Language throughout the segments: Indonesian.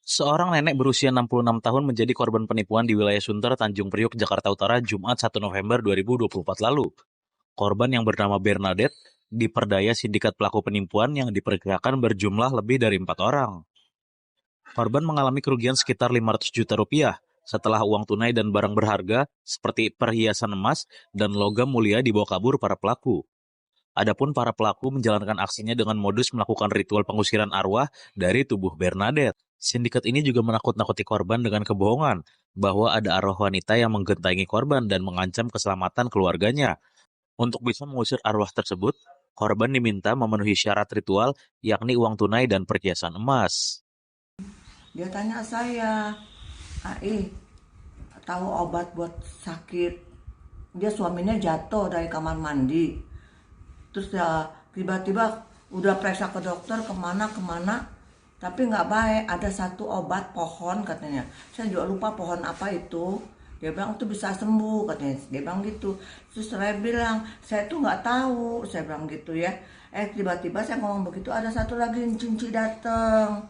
Seorang nenek berusia 66 tahun menjadi korban penipuan di wilayah Sunter, Tanjung Priok, Jakarta Utara, Jumat 1 November 2024 lalu. Korban yang bernama Bernadette diperdaya sindikat pelaku penipuan yang diperkirakan berjumlah lebih dari 4 orang. Korban mengalami kerugian sekitar 500 juta rupiah setelah uang tunai dan barang berharga seperti perhiasan emas dan logam mulia dibawa kabur para pelaku. Adapun para pelaku menjalankan aksinya dengan modus melakukan ritual pengusiran arwah dari tubuh Bernadette. Sindikat ini juga menakut-nakuti korban dengan kebohongan bahwa ada arwah wanita yang menggentangi korban dan mengancam keselamatan keluarganya. Untuk bisa mengusir arwah tersebut, korban diminta memenuhi syarat ritual yakni uang tunai dan perhiasan emas. Dia tanya saya, Ai, tahu obat buat sakit? Dia suaminya jatuh dari kamar mandi. Terus ya tiba-tiba udah periksa ke dokter kemana-kemana, tapi nggak baik. Ada satu obat pohon katanya. Saya juga lupa pohon apa itu. Dia bilang itu bisa sembuh katanya. Dia bilang gitu. Terus saya bilang, saya tuh nggak tahu. Saya bilang gitu ya. Tiba-tiba saya ngomong begitu, ada satu lagi cinci dateng.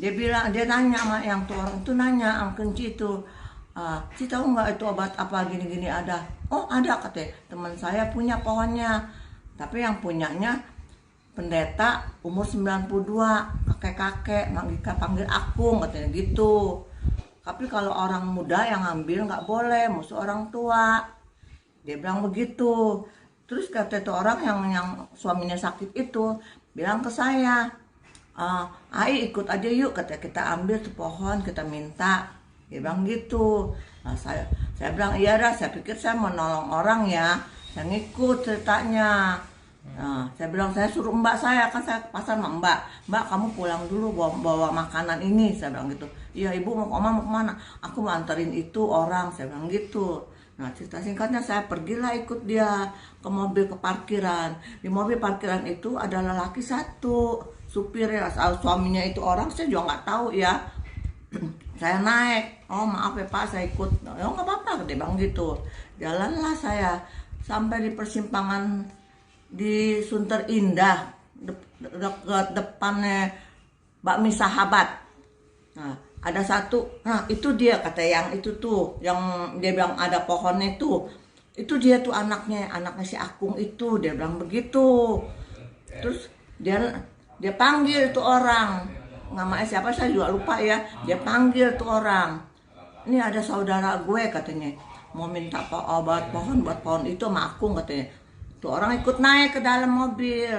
Dia bilang, dia nanya sama yang tuh orang itu, nanya sama kenci itu, si tahu nggak itu obat apa gini-gini ada? Oh ada katanya, teman saya punya pohonnya, tapi yang punyanya pendeta umur 92, kakek-kakek, panggil akung katanya gitu. Tapi kalau orang muda yang ngambil nggak boleh, musuh orang tua. Dia bilang begitu. Terus kata itu orang yang suaminya sakit itu bilang ke saya, Ai ikut aja yuk, kata kita ambil tuh pohon, kita minta. Dia bilang gitu. Nah, saya bilang iya dah, saya pikir saya mau nolong orang ya, saya ngikut ceritanya. Nah, saya bilang saya suruh mbak saya, kan saya ke pasar sama mbak kamu pulang dulu bawa makanan ini, saya bilang gitu. Iya ibu, mau oma mau kemana? Aku mau anterin itu orang, saya bilang gitu. Nah cerita singkatnya saya pergilah ikut dia ke mobil ke parkiran. Di mobil parkiran itu ada lelaki satu, supirnya, suaminya itu orang saya juga nggak tahu ya. Saya naik, oh maaf ya pak saya ikut. Oh nggak apa-apa, dia bilang gitu. Jalanlah saya sampai di persimpangan di Sunter Indah, dekat depannya bakmi sahabat. Nah, ada satu, nah itu dia kata yang itu tuh, yang dia bilang ada pohonnya itu. Itu dia tuh anaknya si Akung itu, dia bilang begitu. Terus dia dia panggil tuh orang. Namanya siapa saya juga lupa ya. Dia panggil tuh orang. Ini ada saudara gue katanya. Mau minta obat pohon buat pohon itu sama Akung katanya. Tuh orang ikut naik ke dalam mobil.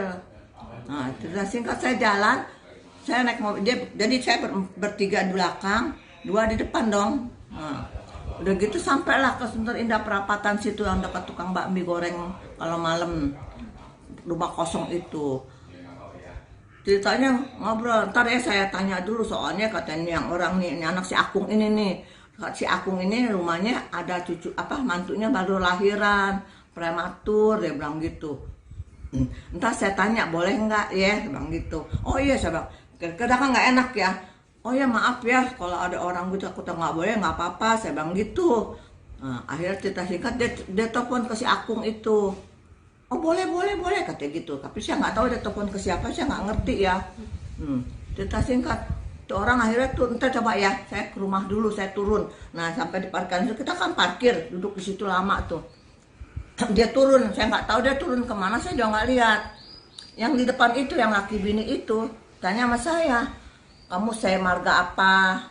Nah, cerita singkat saya jalan, saya naik mobil dia, jadi saya bertiga di belakang, dua di depan dong. Nah, udah gitu sampailah ke Sunter Indah perapatan situ yang dekat tukang bakmi goreng kalau malam, rumah kosong itu. Ceritanya ngobrol, ntar ya saya tanya dulu soalnya katanya yang orang nih, ini anak si Akung ini nih. Si Akung ini rumahnya ada cucu apa mantunya baru lahiran, prematur, dia bilang gitu. Entah saya tanya boleh nggak ya, dia bilang gitu. Oh iya saya bilang, kadang kan nggak enak ya. Oh ya maaf ya kalau ada orang gitu aku nggak boleh, nggak apa-apa, saya bilang gitu. Nah, akhirnya cerita singkat dia telepon ke si Akung itu. Oh boleh boleh boleh katanya gitu. Tapi saya nggak tahu dia telepon ke siapa, saya nggak ngerti ya. Cerita singkat, tuh orang akhirnya tuh entar coba ya, saya ke rumah dulu, saya turun. Nah sampai di parkiran itu kita kan parkir, duduk di situ lama tuh. Dia turun, saya nggak tahu dia turun kemana, saya juga nggak lihat. Yang di depan itu yang laki bini itu tanya sama saya, kamu saya marga apa?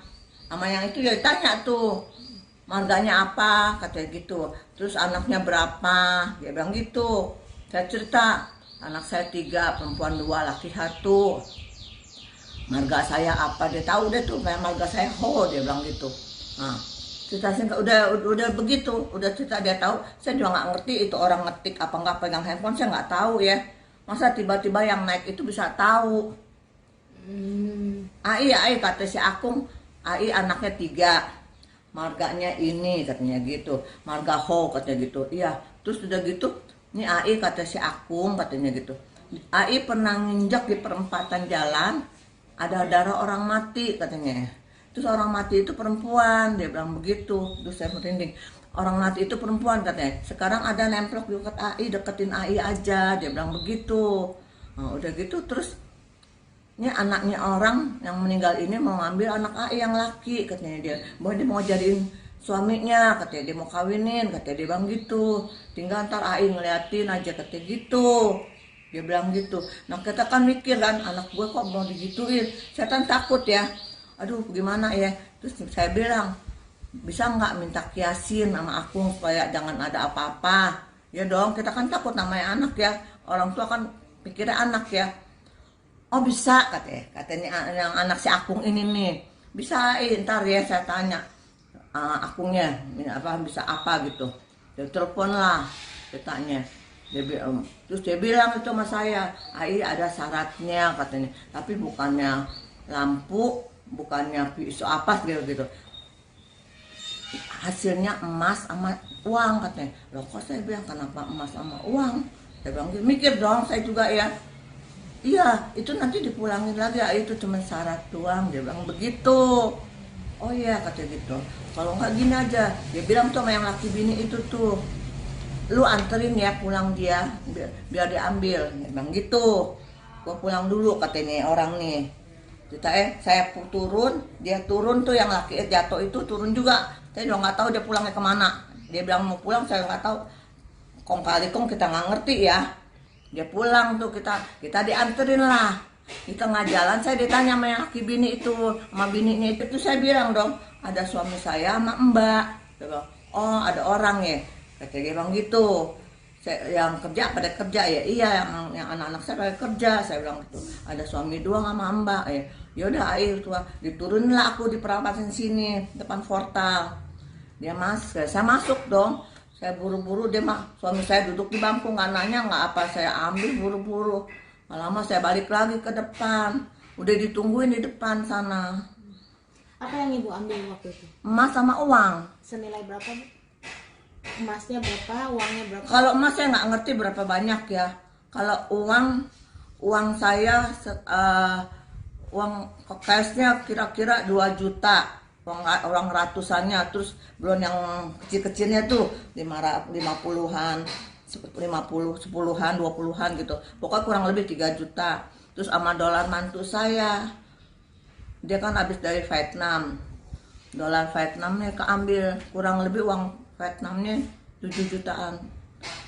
Sama yang itu ya ditanya tuh, marganya apa, katanya gitu. Terus anaknya berapa, dia bilang gitu. Saya cerita, anak saya 3, perempuan 2, laki 1. Marga saya apa, dia tahu deh tuh, kayak marga saya Ho, dia bilang gitu. Nah, cerita singkat udah begitu, udah cerita dia tahu. Saya juga nggak ngerti itu orang ngetik apa nggak pegang handphone, saya nggak tahu ya. Masa tiba-tiba yang naik itu bisa tahu. Ai kata si Akung, Ai anaknya 3, marganya ini katanya gitu, marga Ho katanya gitu. Iya, terus udah gitu, ini Ai kata si Akung katanya gitu. Ai pernah nginjak di perempatan jalan, ada darah orang mati katanya. Terus orang mati itu perempuan, dia bilang begitu. Terus saya merinding. Orang mati itu perempuan katanya. Sekarang ada nemplok di dekat Ai, deketin Ai aja, dia bilang begitu. Nah, udah gitu terus ini anaknya orang yang meninggal ini mau ngambil anak AI yang laki, katanya dia. Bahwa dia mau jadiin suaminya, katanya dia mau kawinin, katanya dia bilang gitu. Tinggal ntar AI ngeliatin aja, katanya gitu. Dia bilang gitu. Nah kita kan mikir kan, anak gue kok mau digituin. Saya kan takut ya. Aduh gimana ya. Terus saya bilang, bisa nggak minta kiasin sama aku supaya jangan ada apa-apa. Ya dong, kita kan takut namanya anak ya. Orang tua kan pikirnya anak ya. Oh bisa katanya yang anak si Akung ini nih bisa ntar ya saya tanya Akungnya ini apa bisa apa gitu. Dia telepon lah, dia tanya. Terus dia bilang itu sama saya, ada syaratnya katanya, tapi bukannya lampu, bukannya pisau apa gitu. Hasilnya emas sama uang katanya. Loh kok saya bilang kenapa emas sama uang? Saya bilang mikir dong saya juga ya. Iya, itu nanti dipulangin lagi, itu cuma syarat doang, dia bilang begitu. Oh iya, kata gitu. Kalau nggak gini aja, dia bilang tuh sama yang laki bini itu tuh, lu anterin ya pulang dia, biar diambil, dia bilang gitu. Gua pulang dulu katanya orang nih. Kita saya turun, dia turun tuh yang laki jatuh itu turun juga. Saya udah nggak tahu dia pulangnya kemana. Dia bilang mau pulang, saya nggak tahu. Kong kali kong kita nggak ngerti ya. Dia pulang tuh kita dianterin lah di tengah jalan. Saya ditanya sama yang laki bini itu sama bininya itu saya bilang dong ada suami saya sama mbak. Dia bilang, oh ada orang ya kata dia bilang gitu. Saya yang kerja pada kerja ya iya yang anak-anak saya pada kerja. Saya bilang gitu ada suami doang sama mbak ya. Yaudah air tuh diturunin lah aku di perawatan sini depan portal. Dia saya masuk dong. Saya buru-buru, suami saya duduk di bangku, nggak nanya, nggak apa, saya ambil buru-buru. Lama saya balik lagi ke depan, udah ditungguin di depan sana. Apa yang ibu ambil waktu itu? Emas sama uang. Senilai berapa bu? Emasnya berapa, uangnya berapa? Kalau emas saya nggak ngerti berapa banyak ya. Kalau uang saya, uang cashnya kira-kira 2 juta. Orang ratusannya, terus belum yang kecil-kecilnya tuh 50-an 10-an 20-an gitu, pokoknya kurang lebih 3 juta. Terus sama dolar mantu saya, dia kan habis dari Vietnam, dolar Vietnamnya keambil, kurang lebih uang Vietnamnya 7 jutaan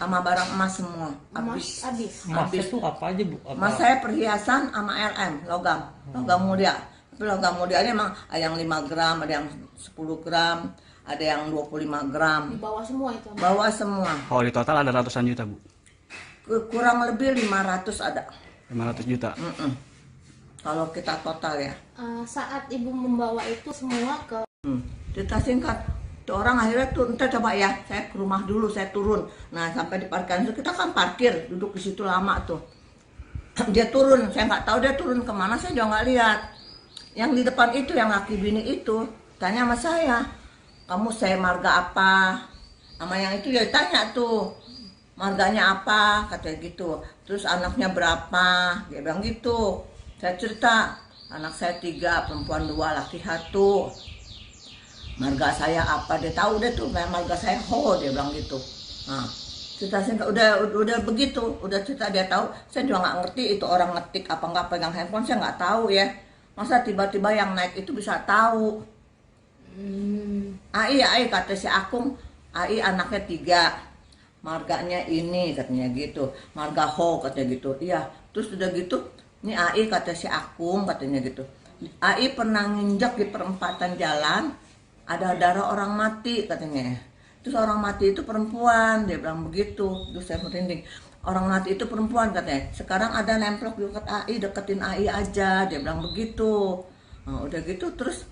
sama barang emas semua habis. Emasnya tuh apa aja bu? Emas saya perhiasan sama LM logam mulia. Logam mulianya emang ada yang 5 gram, ada yang 10 gram, ada yang 25 gram. Di bawah semua itu? Bawah semua. Kalau di total ada ratusan juta bu? Kurang lebih 500 ada. 500 juta? Kalau kita total ya. Saat ibu membawa itu semua ke... Cerita singkat, tuh orang akhirnya tuh, entar coba ya, saya ke rumah dulu, saya turun. Nah sampai di parkiran itu, kita kan parkir, duduk di situ lama tuh. Dia turun, saya nggak tahu dia turun kemana, saya juga nggak lihat. Yang di depan itu yang laki bini itu tanya sama saya, kamu saya marga apa? Sama yang itu dia tanya tuh marganya apa, katanya gitu. Terus anaknya berapa, dia bilang gitu. Saya cerita anak saya 3, perempuan 2, laki 1. Marga saya apa, dia tahu deh tuh marga saya Ho, dia bilang gitu. Nah cerita singkat udah begitu, udah cerita dia tahu. Saya juga nggak ngerti itu orang ngetik apa nggak pegang handphone, saya nggak tahu ya. Masa tiba-tiba yang naik itu bisa tahu. AI kata si Akung, AI anaknya 3, marganya ini katanya gitu, marga Ho katanya gitu. Iya, terus udah gitu, ini AI kata si Akung katanya gitu. AI pernah nginjak di perempatan jalan, ada darah orang mati katanya. Terus orang mati itu perempuan, dia bilang begitu. Terus saya merinding. Orang mati itu perempuan katanya. Sekarang ada nemplok dekat AI, deketin AI aja, dia bilang begitu. Nah, udah gitu terus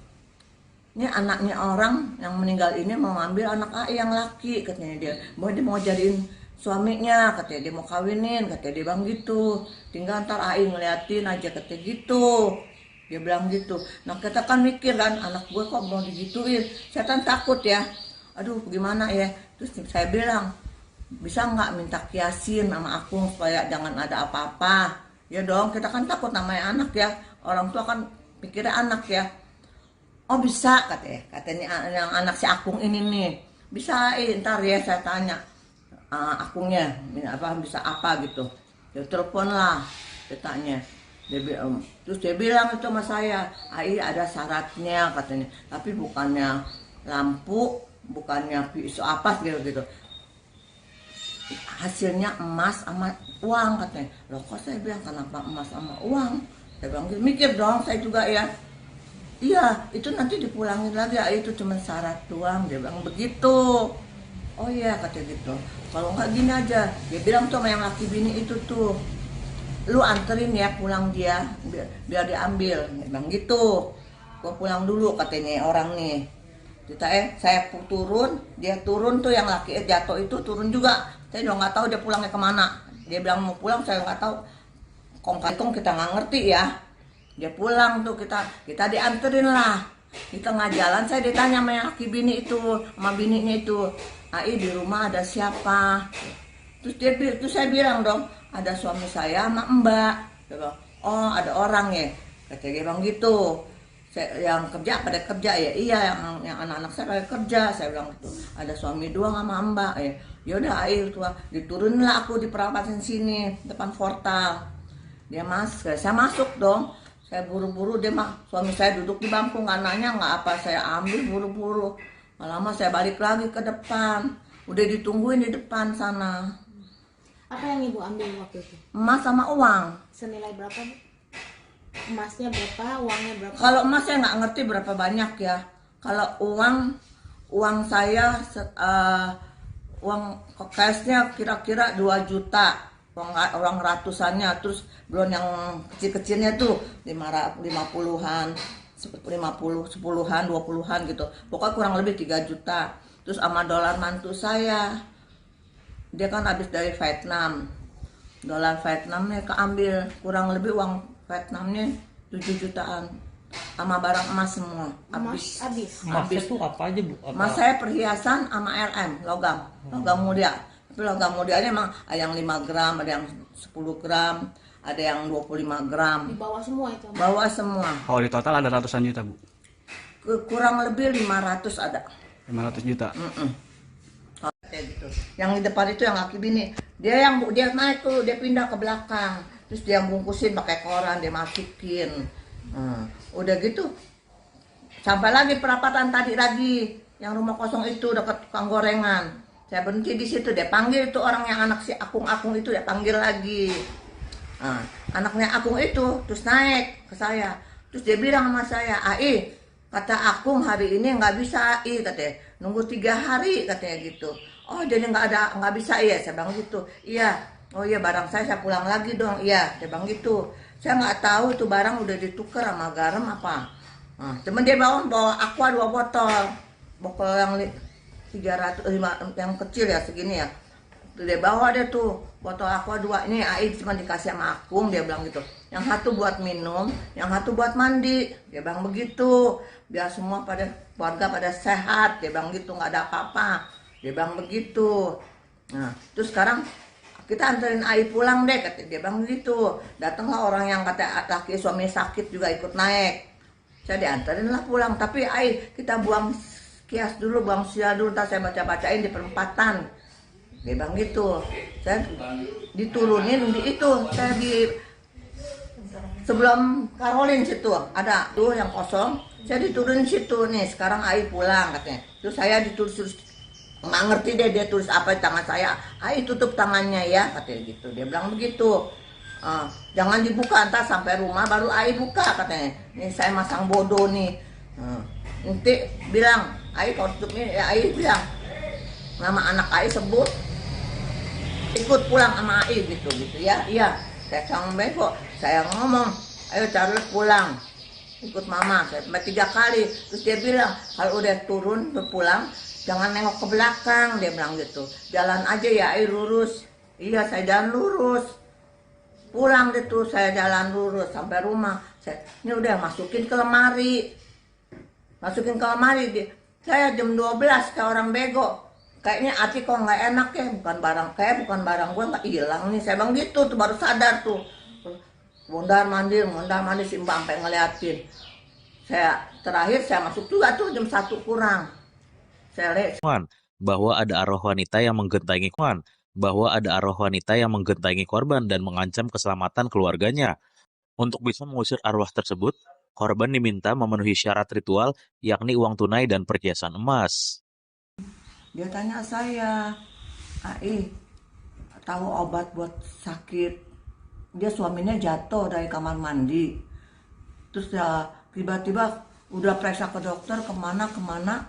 ini anaknya orang yang meninggal ini mau ngambil anak AI yang laki katanya dia. Bahwa dia mau jadiin suaminya, katanya dia mau kawinin, katanya dia bilang gitu. Tinggal ntar AI ngeliatin aja, katanya gitu. Dia bilang gitu. Nah kita kan mikir kan, anak gue kok mau digituin. Saya kan takut ya. Aduh gimana ya. Terus saya bilang, bisa nggak minta kiasin sama aku supaya jangan ada apa-apa. Ya dong, kita kan takut namanya anak ya. Orang tua kan pikirnya anak ya. Oh bisa katanya yang anak si Akung ini nih. Bisa ntar ya saya tanya Akungnya apa bisa apa gitu. Dia telepon lah, dia tanya. Terus dia bilang itu sama saya, Ai ada syaratnya katanya, tapi bukannya lampu, bukannya pisau apa gitu gitu. Hasilnya emas sama uang katanya. Loh kok saya bilang kenapa emas sama uang? Saya bilang gitu, mikir dong saya juga ya. Iya, itu nanti dipulangin lagi, itu cuma syarat doang. Dia bilang begitu. Oh iya katanya gitu. Kalau nggak gini aja, dia bilang tuh sama yang laki bini itu tuh, lu anterin ya pulang dia, biar diambil. Dia bilang gitu. Gua pulang dulu katanya orang nih. Kita saya turun, dia turun tuh yang laki jatuh itu turun juga. Saya juga nggak tahu dia pulangnya kemana. Dia bilang mau pulang, saya nggak tahu. Kong kita nggak ngerti ya. Dia pulang tuh kita dianterin lah. Di tengah jalan saya ditanya sama yang laki bini itu, sama bininya itu, Ai di rumah ada siapa? Terus saya bilang dong, ada suami saya sama Mbak. Dia bilang, oh ada orang ya. Kata dia bilang gitu. Yang kerja pada kerja ya, iya yang anak-anak saya pada kerja. Saya bilang gitu, ada suami dua sama Mbak ya. Yaudah air tua, dituruninlah aku di perawatan sini depan portal. Dia saya masuk dong. Saya buru-buru, suami saya duduk di bangku, nggak nanya nggak apa, saya ambil buru-buru. Lama saya balik lagi ke depan, udah ditungguin di depan sana. Apa yang ibu ambil waktu itu? Emas sama uang. Senilai berapa, Bu? Emasnya berapa, uangnya berapa? Kalau emas saya nggak ngerti berapa banyak ya. Kalau uang saya uang cashnya kira-kira 2 juta. Uang ratusannya, terus belum yang kecil-kecilnya tuh 50-an, 10-an, 20-an gitu. Pokoknya kurang lebih 3 juta. Terus sama dolar mantu saya. Dia kan habis dari Vietnam. Dolar Vietnamnya keambil, kurang lebih uang Vietnamnya 7 jutaan. Sama barang emas semua. Emas habis. Emasnya tuh apa aja, Bu? Emas saya perhiasan sama LM, logam mulia. Tapi logam mulianya emang ada yang 5 gram, ada yang 10 gram, ada yang 25 gram. Di bawah semua itu? Bawa semua. Kalau di total ada ratusan juta, Bu? Kurang lebih 500 ada. 500 juta. Kayak gitu. Yang di depan itu yang laki bini. Dia naik tuh, dia pindah ke belakang. Terus dia bungkusin pakai koran, dia masukin. Udah gitu. Sampai lagi perapatan tadi lagi, yang rumah kosong itu dekat tukang gorengan. Saya berhenti di situ, dia panggil itu orang yang anak si Akung itu, dia panggil lagi. Anaknya Akung itu terus naik ke saya, terus dia bilang sama saya, Ai, kata Akung hari ini nggak bisa Ai, katanya, nunggu 3 hari katanya gitu. Oh jadi nggak bisa ya, saya bilang gitu. Iya, oh iya barang saya pulang lagi dong, iya, saya bilang gitu. Saya nggak tahu itu barang udah ditukar sama garam apa. Cuman dia bawa aqua 2 botol yang 305 yang kecil ya segini ya. Dia bawa deh tuh botol aqua 2, ini Ai cuma dikasih sama Akung, dia bilang gitu. Yang satu buat minum, yang satu buat mandi, dia bilang begitu. Biar semua keluarga pada sehat, dia bilang gitu, nggak ada apa-apa, dia bilang begitu. Nah terus sekarang kita anterin Ai pulang deh, kata dia bilang gitu. Datanglah orang yang kata laki suami sakit juga ikut naik. Saya dianterin lah pulang, tapi Ai kita buang kias dulu, buang sial dulu, ntar saya baca-bacain di perempatan. Dia bilang gitu. Saya diturunin di itu, saya di sebelum Karolin situ ada tuh yang kosong, saya diturunin situ nih. Sekarang Ai pulang katanya. Terus saya ditulis nggak ngerti deh dia tulis apa di tangan saya. Ai tutup tangannya ya katanya gitu. Dia bilang begitu. Jangan dibuka, ntar sampai rumah baru Ai buka katanya. Nih saya masang bodoh nih. Nanti bilang Ai kalau tutupnya ya Ai bilang nama anak Ai sebut, ikut pulang sama Ai gitu ya. Iya saya sang bego, saya ngomong ayo Charles pulang ikut mama. Saya 3 kali. Terus dia bilang kalau udah turun berpulang jangan nengok ke belakang, dia bilang gitu. Jalan aja ya Ai lurus. Iya saya jalan lurus. Pulang deh tuh saya jalan lurus sampai rumah. Ini udah masukin ke lemari. Saya jam 12 kayak orang bego. Kayaknya hati kok nggak enak ya, bukan barang gue nggak hilang nih. Saya bilang gitu tuh baru sadar tuh. Mondar mandir si Mbak sampai ngeliatin. Terakhir saya masuk juga tuh jam 1 kurang. Saya lihat bahwa ada arwah wanita yang menggentangi korban dan mengancam keselamatan keluarganya. Untuk bisa mengusir arwah tersebut, korban diminta memenuhi syarat ritual, yakni uang tunai dan perhiasan emas. Dia tanya saya, Ai, tahu obat buat sakit? Dia suaminya jatuh dari kamar mandi. Terus ya tiba-tiba udah periksa ke dokter kemana-kemana,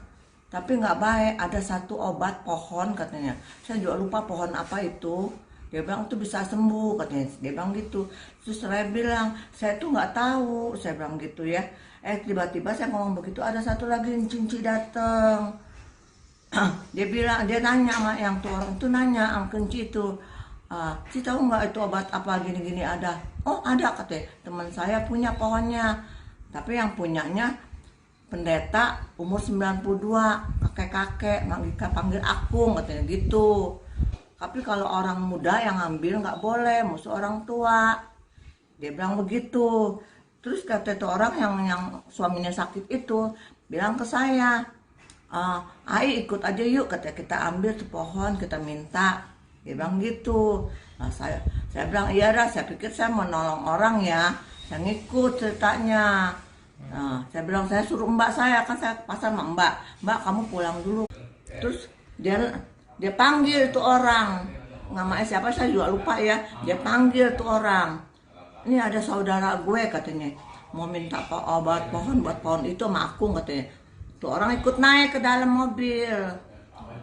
tapi nggak baik. Ada satu obat pohon katanya. Saya juga lupa pohon apa itu. Dia bilang itu bisa sembuh katanya. Dia bilang gitu. Terus saya bilang, saya tuh nggak tahu. Saya bilang gitu ya. Tiba-tiba saya ngomong begitu, ada satu lagi cinci datang. Dia bilang, dia nanya sama yang tuh orang tuh nanya sama kenci itu, si tahu nggak itu obat apa gini-gini ada? Oh ada katanya, teman saya punya pohonnya, tapi yang punyanya pendeta umur 92, kakek-kakek, panggil akung katanya gitu. Tapi kalau orang muda yang ngambil nggak boleh, musuh orang tua. Dia bilang begitu. Terus kata itu orang yang suaminya sakit itu bilang ke saya, Ai ikut aja yuk, kata kita ambil tuh pohon, kita minta. Dia bilang gitu. Nah, saya bilang iya dah, saya pikir saya mau nolong orang ya, saya ngikut ceritanya. Nah, saya bilang saya suruh mbak saya, kan saya pasar sama mbak kamu pulang dulu. Terus dia panggil tuh orang, namanya siapa saya juga lupa ya. Dia panggil tuh orang, ini ada saudara gue katanya, mau minta obat pohon buat pohon itu sama aku katanya. Tuh orang ikut naik ke dalam mobil.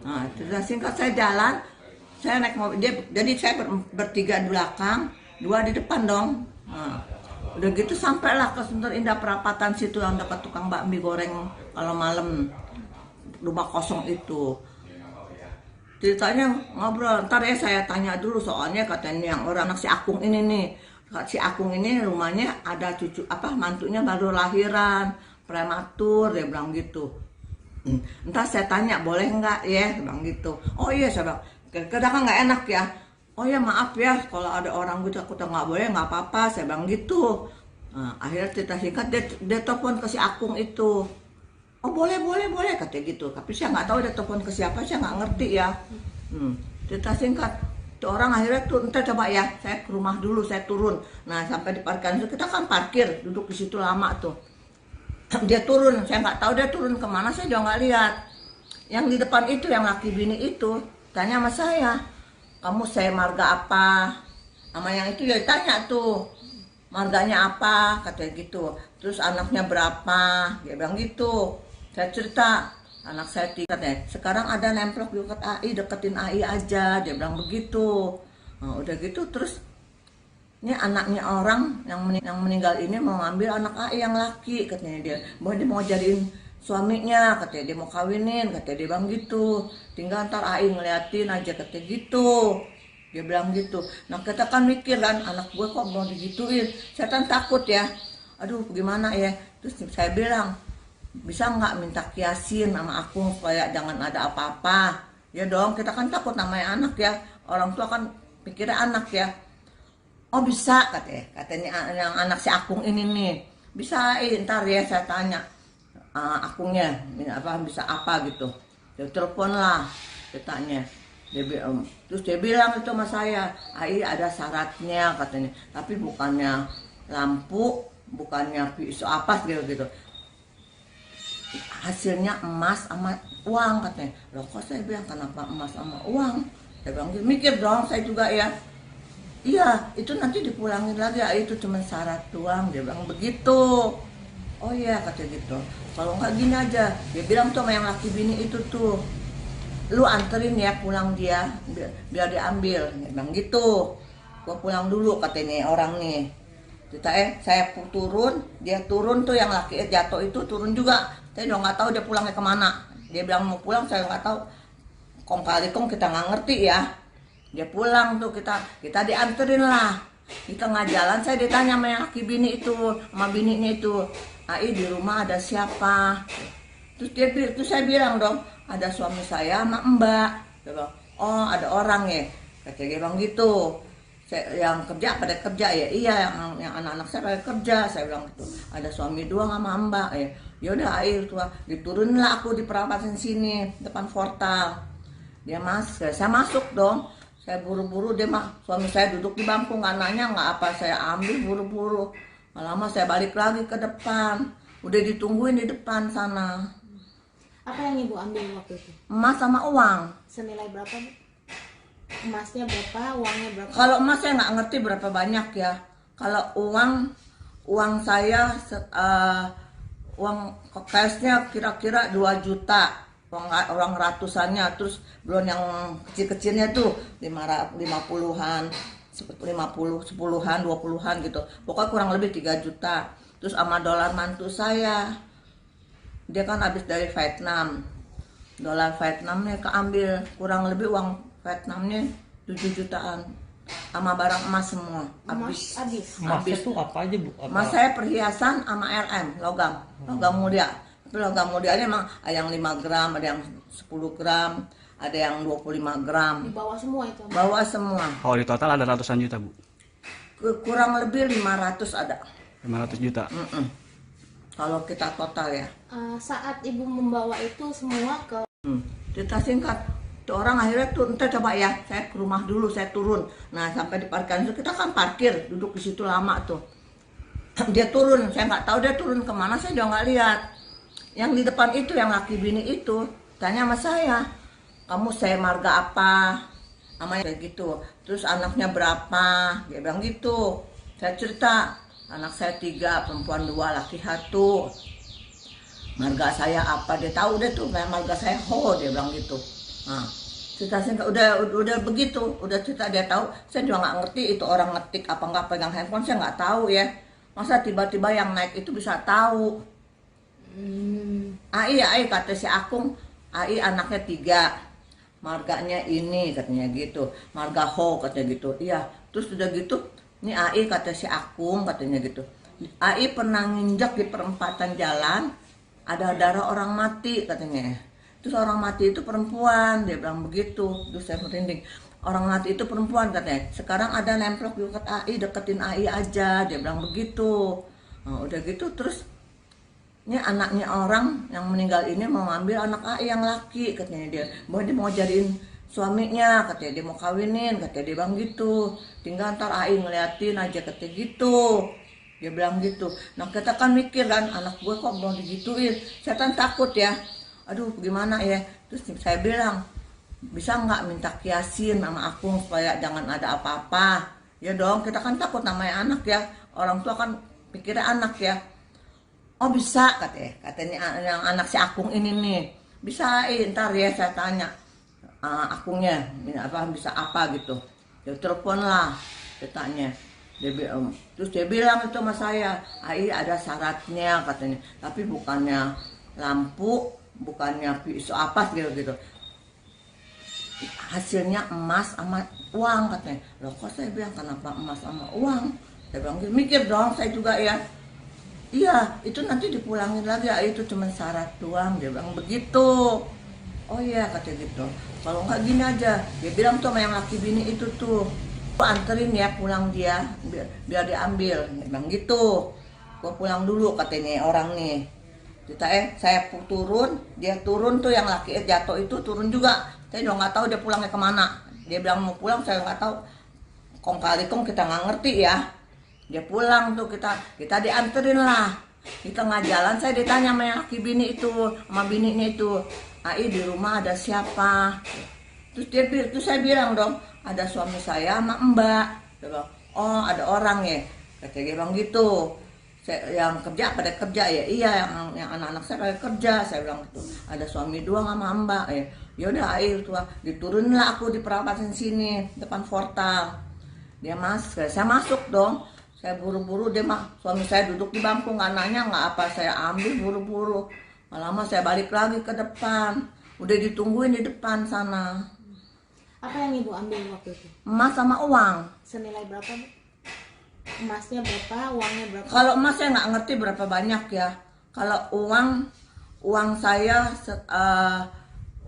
Nah, cerita singkat saya jalan, saya naik mobil. Jadi saya bertiga di belakang, dua di depan dong. Nah, udah gitu sampailah ke Sunter Indah Perapatan situ yang dekat tukang bakmi goreng kalau malam, rumah kosong itu. Ceritanya ngobrol, ntar ya saya tanya dulu soalnya katanya yang orang anak si Akung ini nih. Si Akung ini rumahnya ada cucu mantunya baru lahiran, prematur, dia bilang gitu. Entah saya tanya boleh nggak ya, bilang gitu. Oh iya saya bilang, kadang kan nggak enak ya. Oh ya maaf ya kalau ada orang gitu aku nggak boleh, nggak apa-apa, saya bilang gitu. Nah, akhirnya cerita singkat dia telepon ke si Akung itu. Oh boleh katanya gitu. Tapi saya nggak tahu dia telepon ke siapa, saya nggak ngerti ya. Cerita singkat, tuh orang akhirnya tuh entar coba ya, saya ke rumah dulu, saya turun. Nah sampai di parkiran itu kita kan parkir, duduk di situ lama tuh. Dia turun, saya nggak tahu dia turun kemana, saya juga nggak lihat. Yang di depan itu, yang laki bini itu, tanya sama saya, kamu saya marga apa? Sama yang itu ya tanya tuh, marganya apa? Katanya gitu. Terus anaknya berapa? Dia bilang gitu. Saya cerita, anak saya 3 katanya. Sekarang ada nemplok di dekat AI, deketin AI aja. Dia bilang begitu. Nah, udah gitu terus ini anaknya orang yang meninggal ini mau ngambil anak AI yang laki katanya dia. Bahwa dia mau jadiin suaminya, katanya dia mau kawinin, katanya dia bilang gitu. Tinggal ntar AI ngeliatin aja, katanya gitu. Dia bilang gitu. Nah kita kan mikir kan, anak gue kok mau digituin. Saya kan takut ya. Aduh gimana ya. Terus saya bilang, bisa nggak minta kiasin sama aku supaya jangan ada apa-apa. Ya dong, kita kan takut namanya anak ya. Orang tua kan pikirnya anak ya. Oh bisa katanya yang anak si Akung ini nih. Bisa ntar ya saya tanya Akungnya bisa apa gitu. Dia telepon lah katanya. Terus dia bilang itu sama saya, Ai ada syaratnya katanya. Tapi bukannya lampu, bukannya pisau apa gitu. Hasilnya emas sama uang katanya. Loh kok saya bilang kenapa emas sama uang? Saya bilang gitu, mikir dong saya juga ya. Iya, itu nanti dipulangin lagi, itu cuma syarat doang, dia bilang begitu. Oh iya, kata gitu. Kalau nggak gini aja, dia bilang tuh sama yang laki bini itu tuh, lu anterin ya pulang dia, biar diambil, dia bilang gitu. Gua pulang dulu, katanya orang nih. Kita saya turun, dia turun tuh yang laki jatuh itu turun juga. Saya udah nggak tahu dia pulangnya kemana. Dia bilang mau pulang, saya nggak tahu. Kong kali kong kita nggak ngerti ya. Dia pulang tuh kita dianterin lah. Di tengah jalan saya ditanya sama yang laki bini itu, sama bininya itu, Ai di rumah ada siapa? Terus saya bilang dong, ada suami saya sama mbak. Dia bilang, oh ada orang ya. Kata dia bilang gitu. Yang kerja pada kerja ya, iya yang anak-anak saya pada kerja. Saya bilang gitu, ada suami doang sama mbak ya. Yaudah Ai tua, diturunin lah aku di perapatan sini depan portal. Saya masuk dong. Saya buru-buru, suami saya duduk di bangku, nggak nanya nggak apa, saya ambil buru-buru. Lama saya balik lagi ke depan, udah ditungguin di depan sana. Apa yang ibu ambil waktu itu? Emas sama uang. Senilai berapa bu? Emasnya berapa, uangnya berapa? Kalau emas saya nggak ngerti berapa banyak ya. Kalau uang saya uang cashnya kira-kira 2 juta. Uang ratusannya, terus belum yang kecil-kecilnya tuh 50-an, 10-an, 20-an gitu. Pokoknya kurang lebih 3 juta. Terus sama dolar mantu saya. Dia kan habis dari Vietnam. Dolar Vietnamnya keambil, kurang lebih uang Vietnamnya 7 jutaan. Sama barang emas semua. Habis. Emasnya tuh apa aja bu? Emas saya perhiasan sama LM, logam mulia. Tapi logam mulianya emang ada yang 5 gram, ada yang 10 gram, ada yang 25 gram. Dibawa semua itu? Bawa semua. Kalau di total ada ratusan juta bu? Kurang lebih 500 ada. 500 juta? Kalau kita total ya. Saat ibu membawa itu semua ke... Cerita singkat, tuh orang akhirnya tuh, entar coba ya, saya ke rumah dulu, saya turun. Nah sampai di parkiran itu, kita kan parkir, duduk di situ lama tuh. Dia turun, saya nggak tahu dia turun kemana, saya juga nggak lihat. Yang di depan itu, yang laki bini itu, tanya sama saya, kamu saya marga apa? Namanya kayak gitu. Terus anaknya berapa? Dia bilang gitu. Saya cerita, anak saya 3, perempuan 2, laki 1. Marga saya apa? Dia tahu deh tuh, marga saya Ho, dia bilang gitu. Nah, cerita singkat, udah begitu, udah cerita dia tahu. Saya juga nggak ngerti itu orang ngetik apa nggak pegang handphone, saya nggak tahu ya. Masa tiba-tiba yang naik itu bisa tahu. Ai kata si Akung, Ai anaknya 3, marganya ini katanya gitu, marga Ho katanya gitu. Iya, terus udah gitu, ini Ai kata si Akung katanya gitu. Ai pernah nginjak di perempatan jalan, ada darah orang mati katanya. Terus orang mati itu perempuan, dia bilang begitu. Terus saya merinding, orang mati itu perempuan katanya. Sekarang ada nemplok di dekat Ai, deketin Ai aja, dia bilang begitu. Nah, udah gitu terus ini anaknya orang yang meninggal ini mau ngambil anak Ai yang laki katanya dia. Bahwa dia mau jadiin suaminya, katanya dia mau kawinin, katanya dia bilang gitu. Tinggal ntar Ai ngeliatin aja katanya gitu. Dia bilang gitu. Nah kita kan mikir kan, anak gue kok mau digituin. Saya kan takut ya. Aduh gimana ya. Terus saya bilang, bisa nggak minta kiasin sama Akung supaya jangan ada apa-apa. Ya dong, kita kan takut namanya anak ya. Orang tua kan pikirnya anak ya. Oh bisa katanya yang anak si Akung ini nih. Bisa ntar ya saya tanya Akungnya apa bisa apa gitu. Dia telepon lah, dia tanya. Terus dia bilang itu sama saya, Ai ada syaratnya katanya. Tapi bukannya lampu, bukannya pisau apa gitu. Hasilnya emas sama uang katanya. Loh kok saya bilang kenapa emas sama uang? Saya bilang gitu, mikir dong saya juga ya. Iya, itu nanti dipulangin lagi, itu cuma syarat doang, dia bilang begitu. Oh iya, katanya gitu. Kalau nggak gini aja, dia bilang tuh sama yang laki bini itu tuh, anterin ya pulang dia, biar diambil, dia bilang gitu. Gua pulang dulu katanya orang nih. Kita saya turun, dia turun tuh yang laki jatuh itu turun juga. Saya juga nggak tahu dia pulangnya kemana. Dia bilang mau pulang, saya nggak tahu. Kong kali kong kita nggak ngerti ya. Dia pulang tuh kita dianterin lah. Di tengah jalan saya ditanya sama yang laki bini itu, sama bininya itu, Ai di rumah ada siapa? Terus saya bilang dong, ada suami saya sama Mbak. Dia bilang, oh ada orang ya. Kata dia bilang gitu. Yang kerja pada kerja ya, iya yang anak-anak saya pada kerja. Saya bilang gitu, ada suami 2 sama Mbak ya. Ya udah Ai tua diturunin lah aku di perawatan sini depan portal. Dia saya masuk dong. Saya buru-buru, suami saya duduk di bangku, nggak nanya, nggak apa, saya ambil buru-buru. Lama saya balik lagi ke depan, udah ditungguin di depan sana. Apa yang ibu ambil waktu itu? Emas sama uang. Senilai berapa bu? Emasnya berapa, uangnya berapa? Kalau emas saya nggak ngerti berapa banyak ya. Kalau uang saya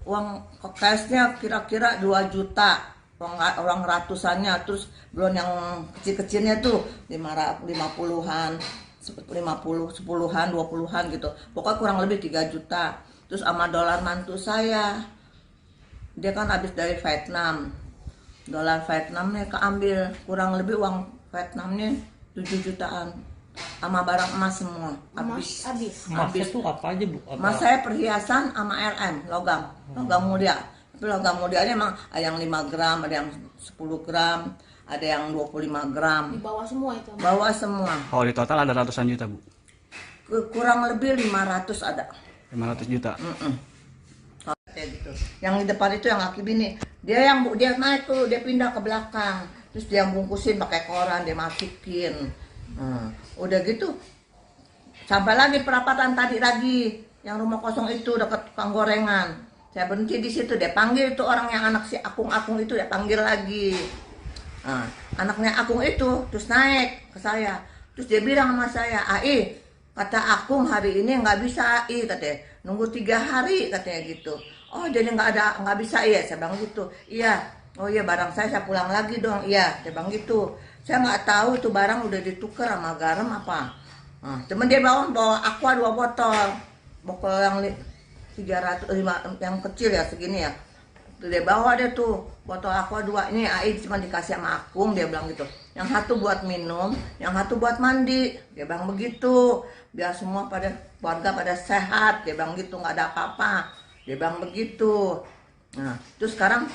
uang cashnya kira-kira 2 juta. Uang ratusannya, terus belum yang kecil-kecilnya tuh 50-an, 10-an, 20-an gitu. Pokoknya kurang lebih 3 juta. Terus sama dolar mantu saya. Dia kan habis dari Vietnam. Dolar Vietnamnya keambil, kurang lebih uang Vietnamnya 7 jutaan. sama barang emas semua Emas habis. Emasnya tuh apa aja bu? Apa? Mas saya perhiasan sama LM, logam mulia. Tapi logam mulianya emang ada yang 5 gram, ada yang 10 gram, ada yang 25 gram. Di bawah semua itu. Bawa semua. Oh di total ada ratusan juta bu? Kurang lebih 500 ada. 500 juta. Kayak gitu. Yang di depan itu yang laki bini. Dia naik tuh, dia pindah ke belakang. Terus dia bungkusin pakai koran, dia masukin. Udah gitu. Sampai lagi perapatan tadi lagi, yang rumah kosong itu dekat tukang gorengan. Saya berhenti di situ, dia panggil itu orang yang anak si Akung itu, dia panggil lagi. Anaknya Akung itu terus naik ke saya. Terus dia bilang sama saya, "Ai, kata Akung hari ini nggak bisa Ai, katanya. Nunggu 3 hari katanya gitu." "Oh jadi nggak bisa ya?" Saya bilang gitu. "Iya." "Oh iya barang saya pulang lagi dong." "Iya." Saya bilang gitu. Saya nggak tahu itu barang udah ditukar sama garam apa. Cuman dia bawa aqua 2 botol yang 305 yang kecil ya segini ya. Dia bawa deh tuh botol aqua 2, ini Ai cuma dikasih sama Akung, dia bilang gitu. Yang satu buat minum, yang satu buat mandi, dia bilang begitu. Biar semua keluarga pada sehat, dia bilang gitu, nggak ada apa-apa, dia bilang begitu. Terus sekarang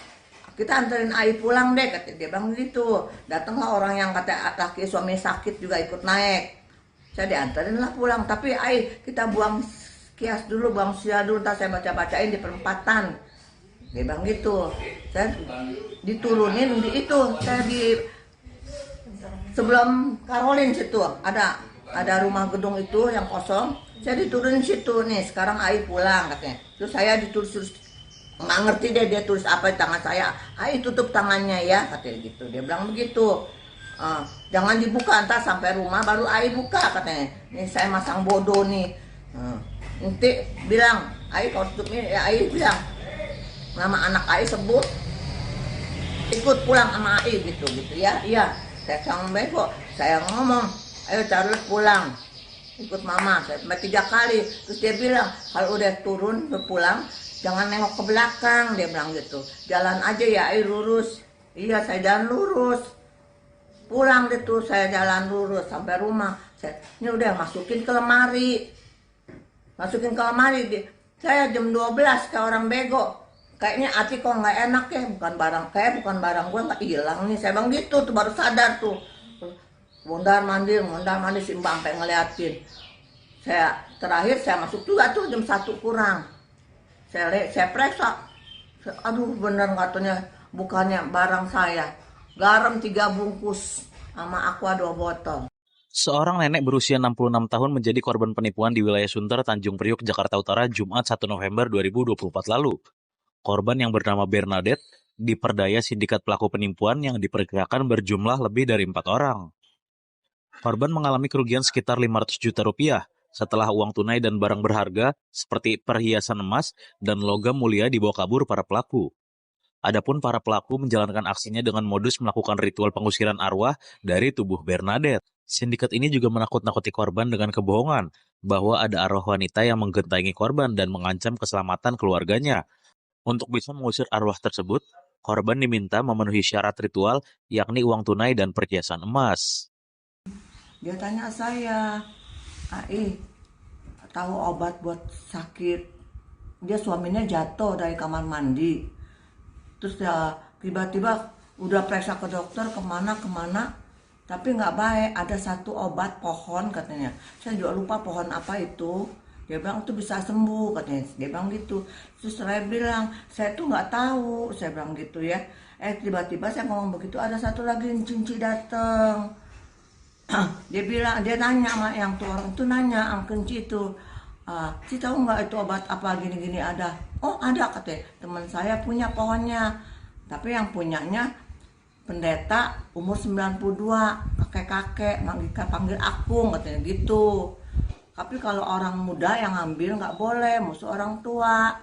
kita anterin Ai pulang deh, kata dia bilang begitu. Datanglah orang yang kata laki suami sakit juga ikut naik. Saya dianterin lah pulang, tapi Ai kita buang kias dulu, buang sia dulu, ntar saya baca-bacain di perempatan. Dia bilang gitu. Saya diturunin di itu, saya di sebelum Karolin situ ada rumah gedung itu yang kosong. Saya diturunin situ nih. Sekarang Ai pulang katanya. Terus saya ditulis nggak ngerti deh dia tulis apa di tangan saya. "Ai tutup tangannya ya," katanya gitu. Dia bilang begitu. Jangan dibuka, ntar sampai rumah baru Ai buka katanya. Nih saya masang bodoh nih. Nanti bilang Ai kalau tutup ini ya Ai bilang nama anak Ai sebut ikut pulang sama Ai gitu ya. Iya saya sang bego, saya ngomong ayo Charles pulang ikut mama. Saya 3 kali. Terus dia bilang kalau udah turun pulang jangan nengok ke belakang, dia bilang gitu. Jalan aja ya Ai lurus. Iya saya jalan lurus. Pulang deh tuh saya jalan lurus sampai rumah. Ini udah masukin ke lemari. Saya jam 12 kayak orang bego. Kayaknya hati kok nggak enak ya, bukan barang gue nggak hilang nih. Saya bilang gitu tuh baru sadar tuh. Mondar mandir si Mbak sampai ngeliatin. Terakhir saya masuk juga tuh jam 1 kurang. Saya periksa. Aduh bener katanya bukannya barang saya. Garam 3 bungkus sama aqua 2 botol. Seorang nenek berusia 66 tahun menjadi korban penipuan di wilayah Sunter, Tanjung Priok, Jakarta Utara, Jumat 1 November 2024 lalu. Korban yang bernama Bernadette diperdaya sindikat pelaku penipuan yang diperkirakan berjumlah lebih dari 4 orang. Korban mengalami kerugian sekitar 500 juta rupiah setelah uang tunai dan barang berharga seperti perhiasan emas dan logam mulia dibawa kabur para pelaku. Adapun para pelaku menjalankan aksinya dengan modus melakukan ritual pengusiran arwah dari tubuh Bernadette. Sindikat ini juga menakut-nakuti korban dengan kebohongan bahwa ada arwah wanita yang menggentangi korban dan mengancam keselamatan keluarganya. Untuk bisa mengusir arwah tersebut, korban diminta memenuhi syarat ritual yakni uang tunai dan perhiasan emas. Dia tanya saya, "Ai, tahu obat buat sakit?" Dia suaminya jatuh dari kamar mandi. Terus ya tiba-tiba udah periksa ke dokter kemana tapi nggak baik. Ada 1 obat pohon katanya. Saya juga lupa pohon apa itu. Dia bilang itu bisa sembuh katanya. Dia bilang gitu. Terus saya bilang saya tuh nggak tahu. Saya bilang gitu ya. Tiba-tiba saya ngomong begitu ada 1 lagi cinci dateng. Dia nanya sama yang tuh orang itu nanya sama kenci itu. "Ci tahu nggak itu obat apa gini-gini ada?" "Oh ada," katanya. "Teman saya punya pohonnya, tapi yang punyanya pendeta umur 92, kakek-kakek, panggil Akung," katanya gitu. "Tapi kalau orang muda yang ngambil nggak boleh, musuh orang tua."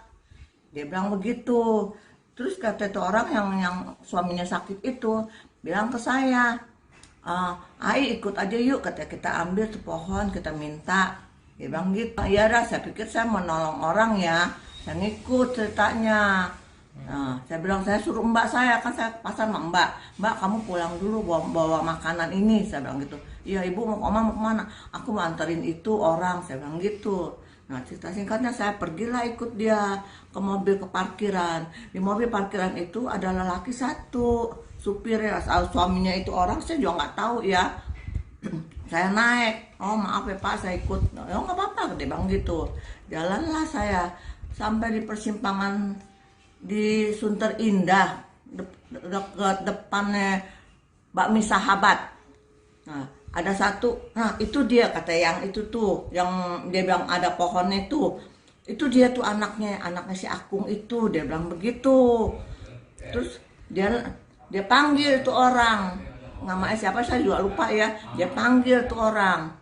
Dia bilang begitu. Terus kata itu orang yang suaminya sakit itu bilang ke saya, "Ai ikut aja yuk," katanya, "kita ambil tuh pohon, kita minta." Dia bilang gitu. "Iya dah," saya pikir saya mau nolong orang ya. Saya ngikut ceritanya. Nah, saya bilang saya suruh mbak saya, kan saya ke pasar sama mbak kamu pulang dulu bawa makanan ini, saya bilang gitu. Iya ibu mau kemana? Aku mau anterin itu orang, saya bilang gitu. Nah cerita singkatnya saya pergilah ikut dia ke mobil ke parkiran. Di mobil parkiran itu ada lelaki satu, supirnya, suaminya itu orang saya juga nggak tahu ya. Saya naik, oh maaf ya pak saya ikut, oh nggak apa-apa dia bilang gitu. Jalanlah saya sampai di persimpangan di Sunter Indah, dekat depannya bakmi Sahabat. Nah ada satu, nah itu dia kata yang itu tuh, yang dia bilang ada pohonnya itu dia tuh anaknya si Akung itu, dia bilang begitu. Terus dia panggil tuh orang, namanya siapa saya juga lupa ya, dia panggil tuh orang,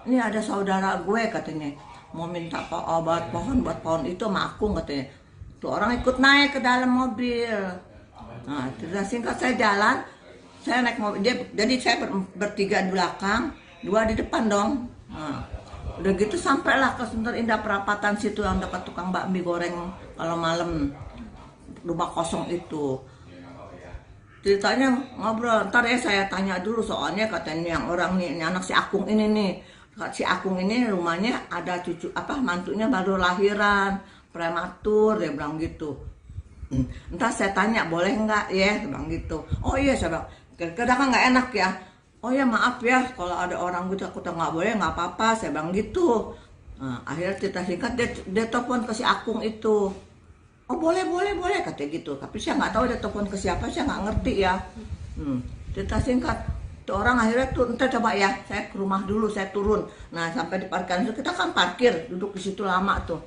ini ada saudara gue katanya mau minta obat pohon buat pohon itu sama Akung katanya. Tuh orang ikut naik ke dalam mobil. Nah cerita singkat saya jalan, saya naik mobil jadi saya bertiga di belakang, dua di depan dong. Nah, udah gitu sampailah ke Sunter Indah perapatan situ yang dekat tukang bakmi goreng kalau malam, rumah kosong itu. Ceritanya ngobrol, ntar ya saya tanya dulu soalnya katanya yang orang nih, ini anak si Akung ini nih. Si Akung ini rumahnya ada cucu mantunya baru lahiran, prematur, dia bilang gitu. Entah saya tanya boleh nggak ya, dia bilang gitu. Oh iya saya bilang, kadang kan nggak enak ya. Oh ya maaf ya kalau ada orang gitu aku nggak boleh, nggak apa-apa, saya bilang gitu. Nah, akhirnya cerita singkat dia telepon ke si Akung itu. Oh boleh katanya gitu. Tapi saya nggak tahu dia telepon ke siapa, saya nggak ngerti ya. Cerita singkat, tuh orang akhirnya tuh entar coba ya, saya ke rumah dulu, saya turun. Nah sampai di parkiran itu kita kan parkir, duduk di situ lama tuh.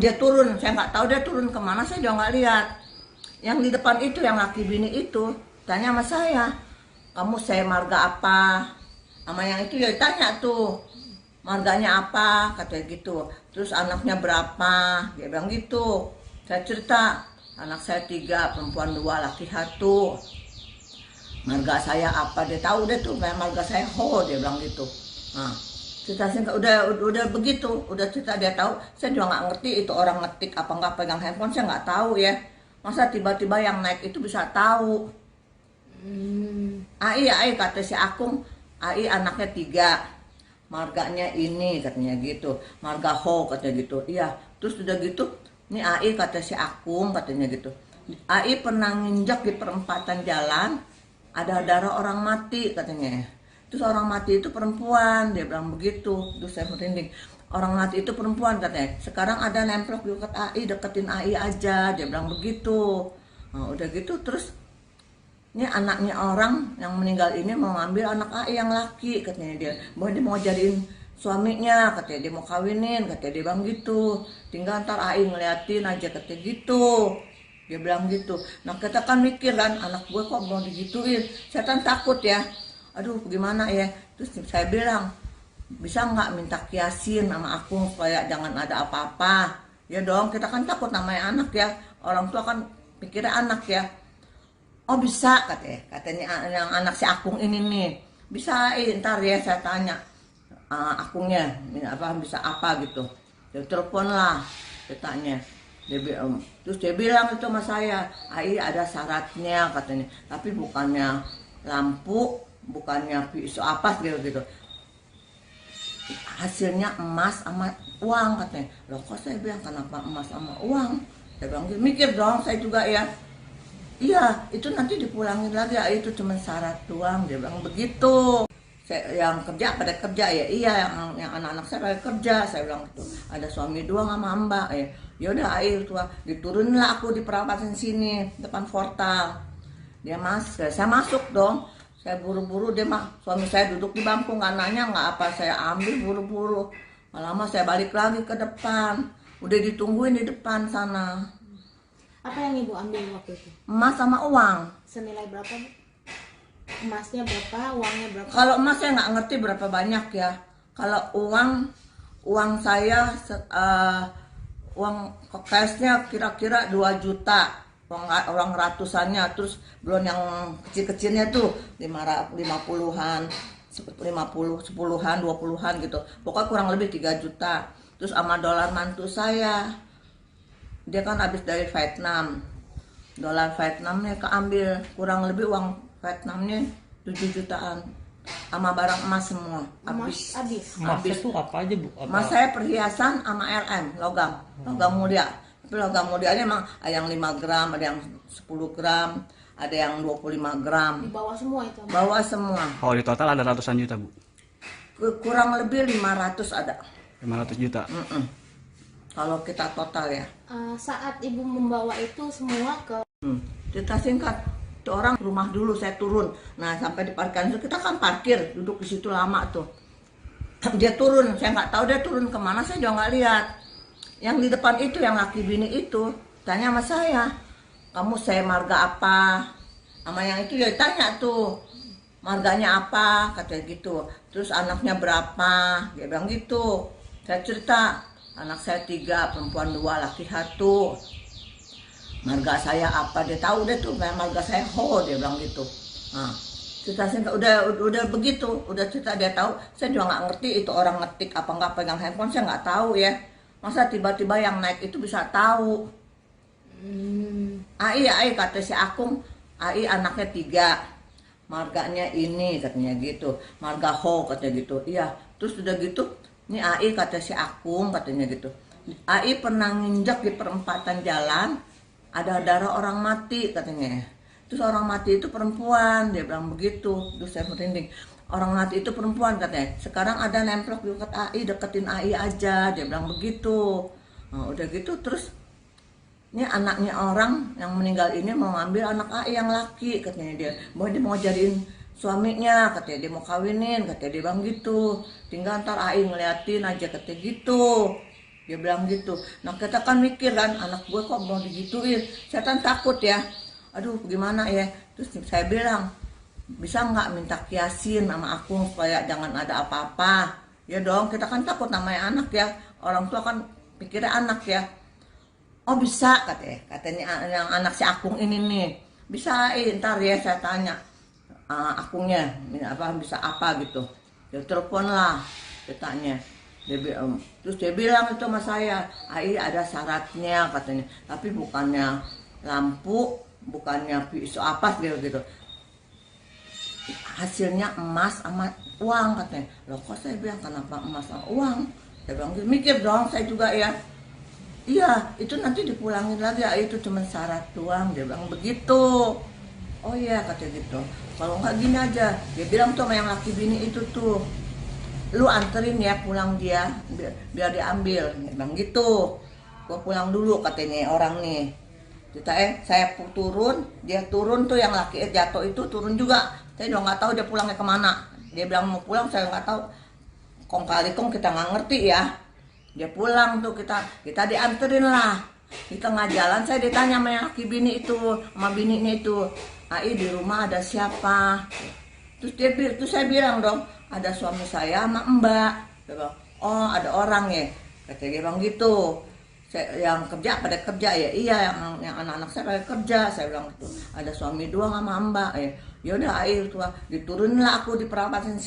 Dia turun, saya nggak tahu dia turun kemana, saya juga nggak lihat. Yang di depan itu yang laki bini itu tanya sama saya, kamu saya marga apa? Sama yang itu ya tanya tuh, marganya apa? Katanya gitu. Terus anaknya berapa? Dia bilang gitu. Saya cerita, anak saya 3, perempuan 2, laki 1. Marga saya apa? Dia tahu deh tuh, marga saya Ho, dia bilang gitu. Nah, cerita singkat udah begitu, udah cerita dia tahu. Saya juga nggak ngerti itu orang ngetik apa nggak pegang handphone, saya nggak tahu ya. Masa tiba-tiba yang naik itu bisa tahu. Ai kata si Akung, Ai anaknya 3, marganya ini katanya gitu, marga Ho katanya gitu. Iya, terus udah gitu, ini Ai kata si Akung katanya gitu. Ai pernah nginjak di perempatan jalan, ada darah orang mati katanya. Terus orang mati itu perempuan, dia bilang begitu. Terus saya merinding, orang mati itu perempuan katanya. Sekarang ada nempel dekat Ai, deketin Ai aja, dia bilang begitu. Nah, udah gitu terus ini anaknya orang yang meninggal ini mau ngambil anak Ai yang laki katanya dia. Bahwa dia mau jadiin suaminya, katanya dia mau kawinin, katanya dia bilang gitu. Tinggal ntar Ai ngeliatin aja katanya gitu. Dia bilang gitu. Nah kita kan mikir kan, anak gue kok mau digituin. Saya kan takut ya. Aduh gimana ya. Terus saya bilang, bisa nggak minta kiasin sama aku supaya jangan ada apa-apa. Ya dong, kita kan takut namanya anak ya. Orang tua kan pikirnya anak ya. Oh bisa katanya yang anak si Akung ini nih. Bisa ntar ya saya tanya Akungnya bisa apa gitu. Dia telepon lah, dia tanya. Terus dia bilang itu sama saya, Ai ada syaratnya katanya. Tapi bukannya lampu, bukannya pisau apa gitu. Hasilnya emas sama uang katanya. Loh kok saya bilang kenapa emas sama uang? Saya bilang gitu, mikir dong saya juga ya. Iya, itu nanti dipulangin lagi, itu cuma syarat doang, dia bilang begitu. Yang kerja pada kerja ya, iya yang anak-anak saya pada kerja, saya bilang gitu. Ada suami 2 sama mbak ya. Yaudah air tua, dituruninlah aku di perawatan sini depan portal. Dia saya masuk dong. Saya buru-buru, suami saya duduk di bangku nggak nanya nggak apa, saya ambil buru-buru. Lama saya balik lagi ke depan, udah ditungguin di depan sana. Apa yang ibu ambil waktu itu? Emas sama uang. Senilai berapa bu? Emasnya berapa, uangnya berapa? Kalau emas saya nggak ngerti berapa banyak ya. Kalau uang saya uang cashnya kira-kira 2 juta. Uang ratusannya, terus belum yang kecil-kecilnya tuh 50-an, 10-an, 20-an gitu. Pokoknya kurang lebih 3 juta. Terus sama dolar mantu saya. dia kan habis dari Vietnam, dolar Vietnamnya keambil, kurang lebih uang Vietnamnya 7 jutaan sama barang emas semua habis. Emasnya tuh apa aja bu? Mas saya perhiasan sama LM logam mulia. Tapi logam mulianya emang ada yang 5 gram, ada yang 10 gram, ada yang 25 gram. Di bawah semua itu. Bawa semua. Oh di total ada ratusan juta bu? Kurang lebih 500 ada. 500 juta. Kalau kita total ya. Saat ibu membawa itu semua ke Cerita singkat, itu orang rumah dulu saya turun. Nah sampai di parkiran itu kita kan parkir, duduk di situ lama tuh. Dia turun, saya nggak tahu dia turun kemana, saya juga nggak lihat. Yang di depan itu, yang laki bini itu, tanya sama saya, kamu saya marga apa? Sama yang itu dia tanya tuh, marganya apa? Katanya gitu. Terus anaknya berapa? Dia bilang gitu. Saya cerita, anak saya 3, perempuan 2, laki 1. Marga saya apa? Dia tahu deh tuh, marga saya Ho, dia bilang gitu. Nah, cerita singkat, udah begitu, udah cerita dia tahu. Saya juga nggak ngerti itu orang ngetik apa nggak pegang handphone, saya nggak tahu ya. Masa tiba-tiba yang naik itu bisa tahu. Ai kata si Akung, Ai anaknya 3, marganya ini katanya gitu, marga Ho katanya gitu. Iya, terus udah gitu, ini Ai kata si Akung katanya gitu. Ai pernah nginjak di perempatan jalan, ada darah orang mati katanya. Terus orang mati itu perempuan, dia bilang begitu. Terus saya merinding. Orang mati itu perempuan katanya. Sekarang ada nemplok di dekat AI, deketin AI aja, dia bilang begitu. Nah, udah gitu terus ini anaknya orang yang meninggal ini mau ngambil anak AI yang laki katanya dia. Dia mau jadiin suaminya katanya, dia mau kawinin katanya, dia bilang gitu. Tinggal ntar AI ngeliatin aja katanya gitu. Dia bilang gitu. Nah kita kan mikir kan, anak gue kok mau digituin. Saya kan takut ya. Aduh gimana ya. Terus saya bilang, bisa nggak minta kiasin sama aku supaya jangan ada apa-apa. Ya dong, kita kan takut namanya anak ya. Orang tua kan pikirnya anak ya. Oh bisa katanya yang anak si Akung ini nih. Bisa ntar ya saya tanya Akungnya apa bisa apa gitu. Dia telepon lah, dia tanya. Terus dia bilang itu sama saya, Ai ada syaratnya katanya, tapi bukannya lampu, bukannya pisau apa gitu. Hasilnya emas sama uang katanya. Loh kok saya bilang kenapa emas sama uang? Saya bilang gitu, mikir dong saya juga ya. Iya, itu nanti dipulangin lagi, itu cuma syarat doang, dia bilang begitu. Oh iya katanya gitu. Kalau nggak gini aja, dia bilang tuh sama yang laki bini itu tuh, lu anterin ya pulang dia biar diambil, bang gitu. Gua pulang dulu katanya orang nih. Kita saya turun, dia turun tuh yang laki jatuh itu turun juga. Saya udah nggak tahu dia pulangnya kemana. Dia bilang mau pulang, saya nggak tahu. Kong kali kong kita nggak ngerti ya. Dia pulang tuh kita dianterin lah. Di tengah jalan saya ditanya sama yang laki bini itu, sama bininya itu, Ai di rumah ada siapa? Terus saya bilang dong, ada suami saya sama Mbak. Dia bilang, oh ada orang ya. Kata dia bilang gitu. Yang kerja pada kerja ya, iya yang anak-anak saya pada kerja. Saya bilang gitu, ada suami 2 sama Mbak ya. Yaudah air tua diturunin lah aku di perawatan